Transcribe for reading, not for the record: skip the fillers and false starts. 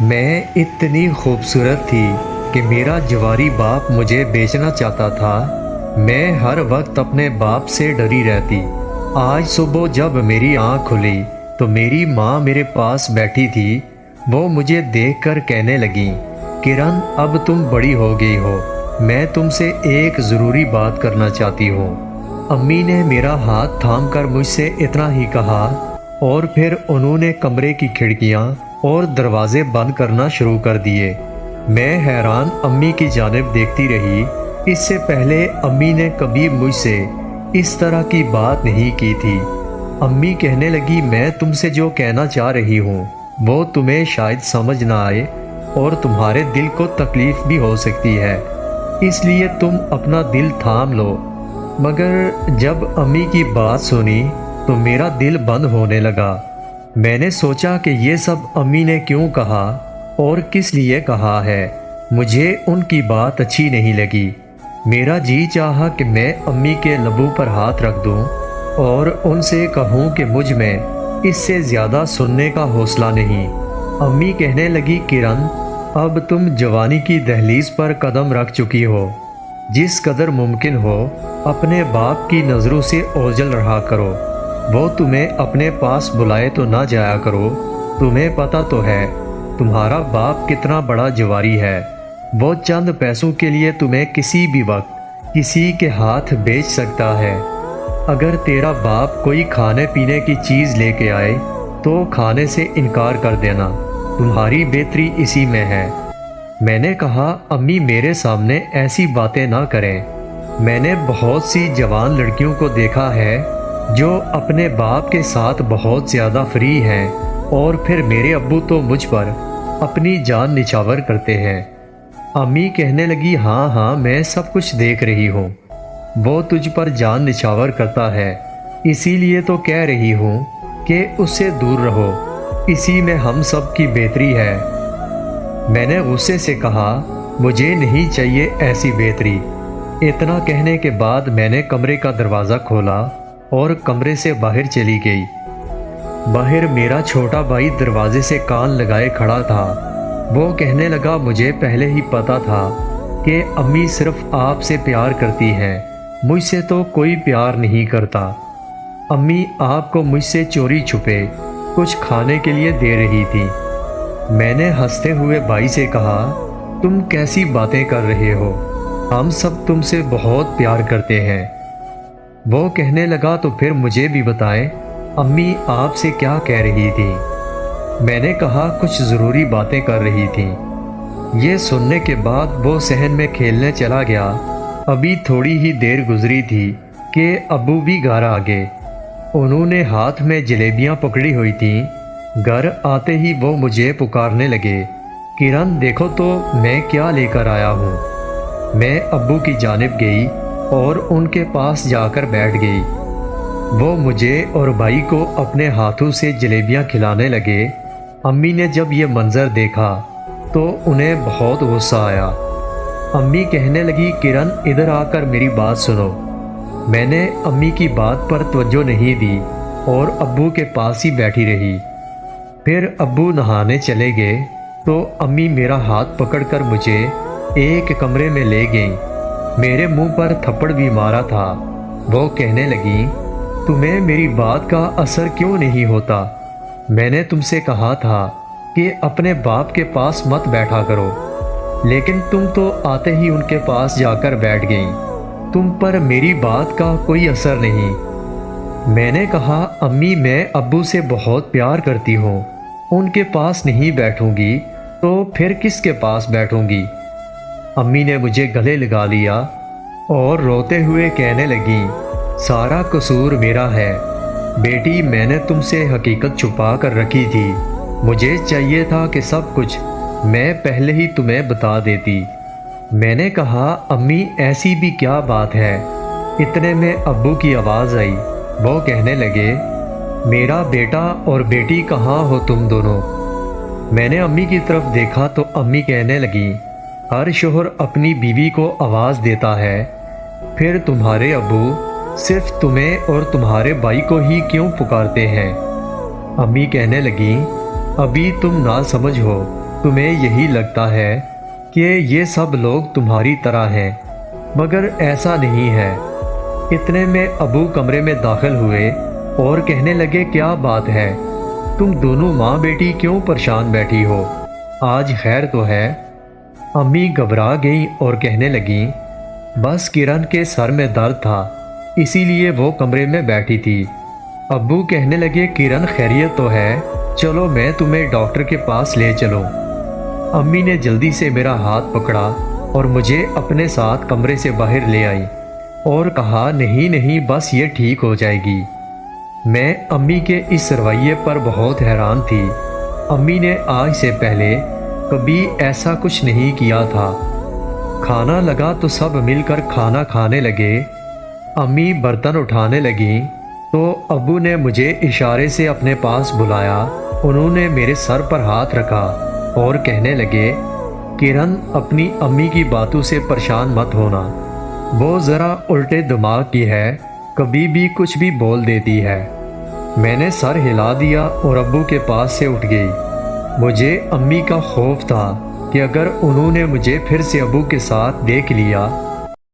मैं इतनी खूबसूरत थी कि मेरा जवारी बाप मुझे बेचना चाहता था। मैं हर वक्त अपने बाप से डरी रहती। आज सुबह जब मेरी आँख खुली तो मेरी माँ मेरे पास बैठी थी। वो मुझे देखकर कहने लगी, किरण अब तुम बड़ी हो गई हो, मैं तुमसे एक ज़रूरी बात करना चाहती हूँ। अम्मी ने मेरा हाथ थामकर मुझसे इतना ही कहा और फिर उन्होंने कमरे की खिड़कियाँ और दरवाजे बंद करना शुरू कर दिए। मैं हैरान अम्मी की जानिब देखती रही। इससे पहले अम्मी ने कभी मुझसे इस तरह की बात नहीं की थी। अम्मी कहने लगी, मैं तुमसे जो कहना चाह रही हूँ वो तुम्हें शायद समझ ना आए और तुम्हारे दिल को तकलीफ़ भी हो सकती है, इसलिए तुम अपना दिल थाम लो। मगर जब अम्मी की बात सुनी तो मेरा दिल बंद होने लगा। मैंने सोचा कि ये सब अम्मी ने क्यों कहा और किस लिए कहा है। मुझे उनकी बात अच्छी नहीं लगी। मेरा जी चाहा कि मैं अम्मी के लबों पर हाथ रख दूं और उनसे कहूं कि मुझ में इससे ज़्यादा सुनने का हौसला नहीं। अम्मी कहने लगी, किरण अब तुम जवानी की दहलीज पर कदम रख चुकी हो। जिस कदर मुमकिन हो अपने बाप की नज़रों से ओझल रहा करो। वो तुम्हें अपने पास बुलाए तो ना जाया करो। तुम्हें पता तो है तुम्हारा बाप कितना बड़ा जवारी है। वो चंद पैसों के लिए तुम्हें किसी भी वक्त किसी के हाथ बेच सकता है। अगर तेरा बाप कोई खाने पीने की चीज़ लेके आए तो खाने से इनकार कर देना। तुम्हारी बेहतरी इसी में है। मैंने कहा, अम्मी मेरे सामने ऐसी बातें ना करें। मैंने बहुत सी जवान लड़कियों को देखा है जो अपने बाप के साथ बहुत ज़्यादा फ्री हैं और फिर मेरे अब्बू तो मुझ पर अपनी जान निछावर करते हैं। अम्मी कहने लगी, हाँ हाँ मैं सब कुछ देख रही हूँ। वो तुझ पर जान निछावर करता है, इसीलिए तो कह रही हूँ कि उससे दूर रहो। इसी में हम सब की बेहतरी है। मैंने गुस्से से कहा, मुझे नहीं चाहिए ऐसी बेहतरी। इतना कहने के बाद मैंने कमरे का दरवाज़ा खोला और कमरे से बाहर चली गई। बाहर मेरा छोटा भाई दरवाजे से कान लगाए खड़ा था। वो कहने लगा, मुझे पहले ही पता था कि अम्मी सिर्फ आपसे प्यार करती हैं, मुझसे तो कोई प्यार नहीं करता। अम्मी आपको मुझसे चोरी छुपे कुछ खाने के लिए दे रही थी। मैंने हंसते हुए भाई से कहा, तुम कैसी बातें कर रहे हो, हम सब तुमसे बहुत प्यार करते हैं। वो कहने लगा, तो फिर मुझे भी बताएं अम्मी आपसे क्या कह रही थी। मैंने कहा, कुछ ज़रूरी बातें कर रही थी। ये सुनने के बाद वो सहन में खेलने चला गया। अभी थोड़ी ही देर गुजरी थी कि अब्बू भी घर आ गए। उन्होंने हाथ में जलेबियां पकड़ी हुई थीं। घर आते ही वो मुझे पुकारने लगे, किरण देखो तो मैं क्या लेकर आया हूँ। मैं अब्बू की जानिब गई और उनके पास जाकर बैठ गई। वो मुझे और भाई को अपने हाथों से जलेबियां खिलाने लगे। अम्मी ने जब ये मंज़र देखा तो उन्हें बहुत गुस्सा आया। अम्मी कहने लगी, किरण इधर आकर मेरी बात सुनो। मैंने अम्मी की बात पर तवज्जो नहीं दी और अब्बू के पास ही बैठी रही। फिर अब्बू नहाने चले गए तो अम्मी मेरा हाथ पकड़कर मुझे एक कमरे में ले गईं। मेरे मुंह पर थप्पड़ भी मारा था। वो कहने लगी, तुम्हें मेरी बात का असर क्यों नहीं होता। मैंने तुमसे कहा था कि अपने बाप के पास मत बैठा करो, लेकिन तुम तो आते ही उनके पास जाकर बैठ गईं। तुम पर मेरी बात का कोई असर नहीं। मैंने कहा, अम्मी मैं अब्बू से बहुत प्यार करती हूँ, उनके पास नहीं बैठूंगी तो फिर किसके पास बैठूंगी। अम्मी ने मुझे गले लगा लिया और रोते हुए कहने लगी, सारा कसूर मेरा है बेटी, मैंने तुमसे हकीकत छुपा कर रखी थी। मुझे चाहिए था कि सब कुछ मैं पहले ही तुम्हें बता देती। मैंने कहा, अम्मी ऐसी भी क्या बात है। इतने में अब्बू की आवाज़ आई। वो कहने लगे, मेरा बेटा और बेटी कहाँ हो तुम दोनों। मैंने अम्मी की तरफ देखा तो अम्मी कहने लगी, हर शोहर अपनी बीवी को आवाज़ देता है, फिर तुम्हारे अब्बू सिर्फ तुम्हें और तुम्हारे भाई को ही क्यों पुकारते हैं। अम्मी कहने लगी, अभी तुम ना समझ हो تمہیں یہی لگتا ہے کہ یہ سب لوگ تمہاری طرح ہیں، مگر ایسا نہیں ہے۔ اتنے میں ابو کمرے میں داخل ہوئے اور کہنے لگے کیا بات ہے، تم دونوں ماں بیٹی کیوں پریشان بیٹھی ہو، آج خیر تو ہے؟ امی گھبرا گئیں اور کہنے لگیں بس کرن کے سر میں درد تھا، اسی لیے وہ کمرے میں بیٹھی تھی۔ ابو کہنے لگے کرن خیریت تو ہے، چلو میں تمہیں ڈاکٹر کے پاس لے چلوں۔ امی نے جلدی سے میرا ہاتھ پکڑا اور مجھے اپنے ساتھ کمرے سے باہر لے آئی اور کہا نہیں نہیں بس یہ ٹھیک ہو جائے گی۔ میں امی کے اس رویے پر بہت حیران تھی۔ امی نے آج سے پہلے کبھی ایسا کچھ نہیں کیا تھا۔ کھانا لگا تو سب مل کر کھانا کھانے لگے۔ امی برتن اٹھانے لگیں تو ابو نے مجھے اشارے سے اپنے پاس بلایا۔ انہوں نے میرے سر پر ہاتھ رکھا اور کہنے لگے کرن اپنی امی کی باتوں سے پریشان مت ہونا، وہ ذرا الٹے دماغ کی ہے، کبھی بھی کچھ بھی بول دیتی ہے۔ میں نے سر ہلا دیا اور ابو کے پاس سے اٹھ گئی۔ مجھے امی کا خوف تھا کہ اگر انہوں نے مجھے پھر سے ابو کے ساتھ دیکھ لیا